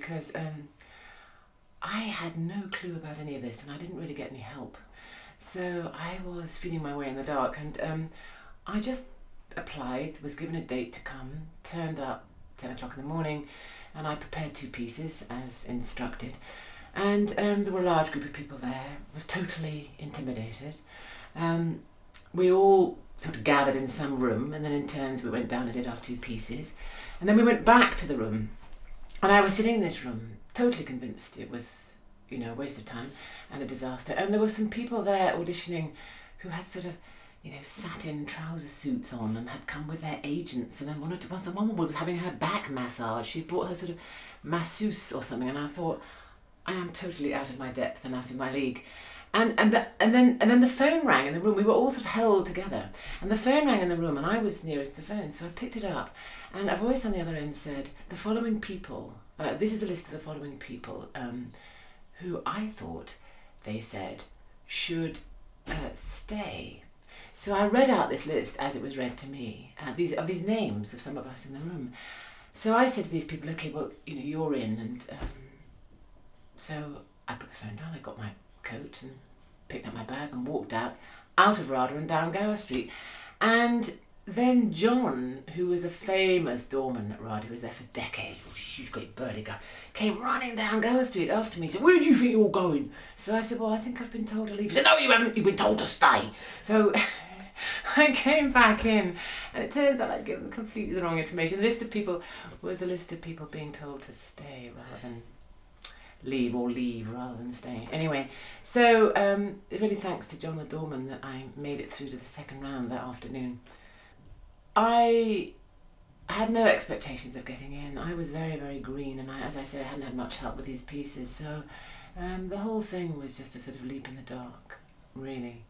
because I had no clue about any of this and I didn't really get any help. So I was feeling my way in the dark, and I just applied, was given a date to come, turned up 10 o'clock in the morning, and I prepared 2 pieces as instructed. And there were a large group of people there, was totally intimidated. We all sort of gathered in some room, and then in turns we went down and did our 2 pieces. And then we went back to the room, and I was sitting in this room, totally convinced it was, a waste of time and a disaster. And there were some people there auditioning who had sort of, satin trouser suits on and had come with their agents, and then one woman was having her back massage. She brought her sort of masseuse or something, and I thought, I am totally out of my depth and out of my league. And then the phone rang in the room. We were all sort of held together, and the phone rang in the room, and I was nearest the phone, so I picked it up, and a voice on the other end said, the following people, this is a list of the following people who I thought, they said, should stay. So I read out this list as it was read to me, these names of some of us in the room. So I said to these people, okay, well, you're in, and so I put the phone down, I got my coat and picked up my bag and walked out of RADA and down Gower Street. And then John, who was a famous doorman at RADA, who was there for decades, a huge great burly guy, came running down Gower Street after me. He said, where do you think you're going? So I said, well, I think I've been told to leave. He said, no, you haven't, you've been told to stay. So I came back in, and it turns out I'd given completely the wrong information. The list of people was the list of people being told to stay rather than leave rather than stay. Anyway, so really thanks to John the doorman that I made it through to the second round that afternoon. I had no expectations of getting in. I was very, very green, and as I say, I hadn't had much help with these pieces, so the whole thing was just a sort of leap in the dark, really.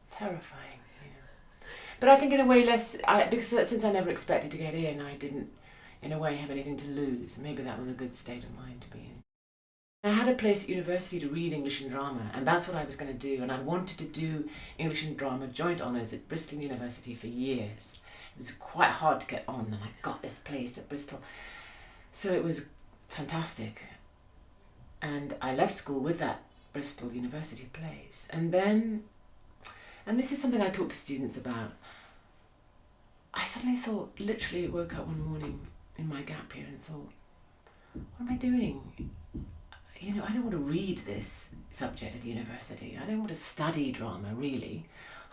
Terrifying, But I think in a way because since I never expected to get in, I didn't, in a way, have anything to lose. Maybe that was a good state of mind to be in. I had a place at university to read English and drama, and that's what I was going to do, and I'd wanted to do English and drama joint honours at Bristol University for years. It was quite hard to get on, and I got this place at Bristol. So it was fantastic. And I left school with that Bristol University place. And then, and this is something I talk to students about, I suddenly thought, literally woke up one morning in my gap year and thought, what am I doing? I don't want to read this subject at university. I don't want to study drama, really.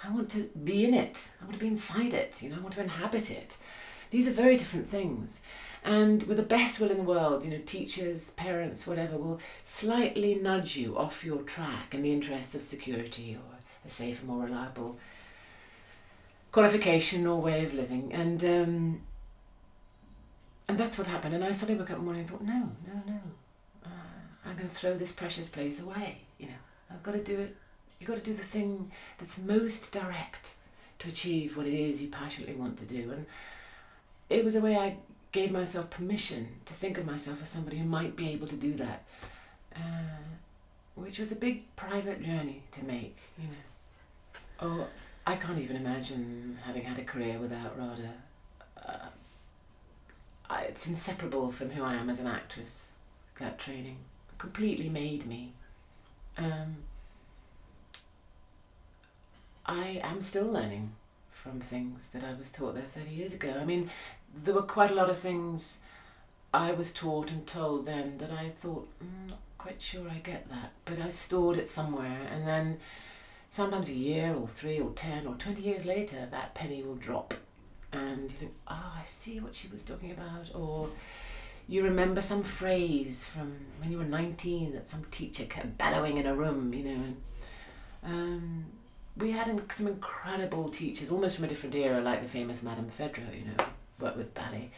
I want to be in it. I want to be inside it. I want to inhabit it. These are very different things. And with the best will in the world, teachers, parents, whatever, will slightly nudge you off your track in the interests of security or a safer, more reliable qualification or way of living. And that's what happened. And I suddenly woke up one morning and thought, no. I'm going to throw this precious place away. I've got to do it. You've got to do the thing that's most direct to achieve what it is you passionately want to do. And it was a way I gave myself permission to think of myself as somebody who might be able to do that, which was a big private journey to make. Oh, I can't even imagine having had a career without RADA. It's inseparable from who I am as an actress, that training. Completely made me. I am still learning from things that I was taught there 30 years ago. I mean, there were quite a lot of things I was taught and told then that I thought, not quite sure I get that, but I stored it somewhere, and then sometimes a year or 3 or 10 or 20 years later, that penny will drop, and you think, I see what she was talking about, or you remember some phrase from when you were 19 that some teacher kept bellowing in a room, and we had some incredible teachers, almost from a different era, like the famous Madame Fedro, worked with ballet.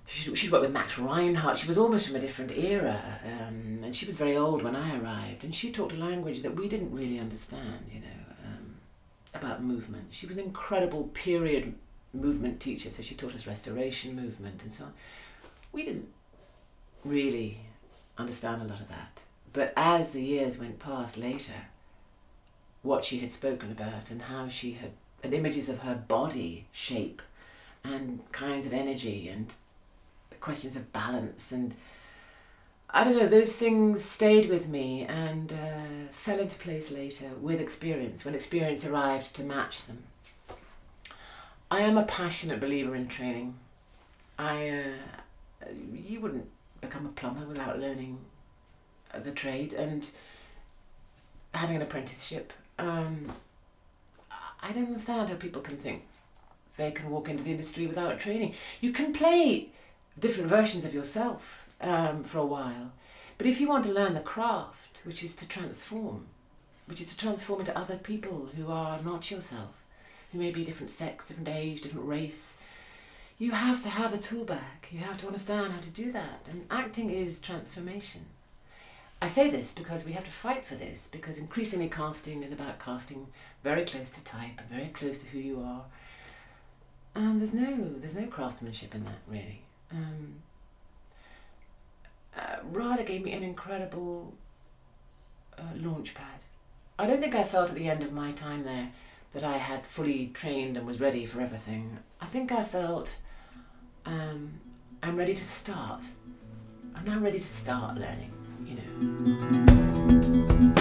She'd worked with Max Reinhardt. She was almost from a different era, and she was very old when I arrived, and she talked a language that we didn't really understand, about movement. She was an incredible period movement teacher, so she taught us restoration movement and so on. We didn't really understand a lot of that. But as the years went past later, what she had spoken about and how she had, and images of her body shape and kinds of energy and questions of balance, and I don't know, those things stayed with me and fell into place later with experience, when experience arrived to match them. I am a passionate believer in training. You wouldn't become a plumber without learning the trade and having an apprenticeship. I don't understand how people can think they can walk into the industry without training. You can play different versions of yourself for a while, but if you want to learn the craft, which is to transform into other people who are not yourself, who may be different sex, different age, different race, you have to have a tool bag. You have to understand how to do that, and acting is transformation. I say this because we have to fight for this, because increasingly casting is about casting very close to type and very close to who you are. And there's no craftsmanship in that, really. RADA gave me an incredible launch pad. I don't think I felt at the end of my time there that I had fully trained and was ready for everything. I think I felt I'm ready to start. I'm now ready to start learning, you know.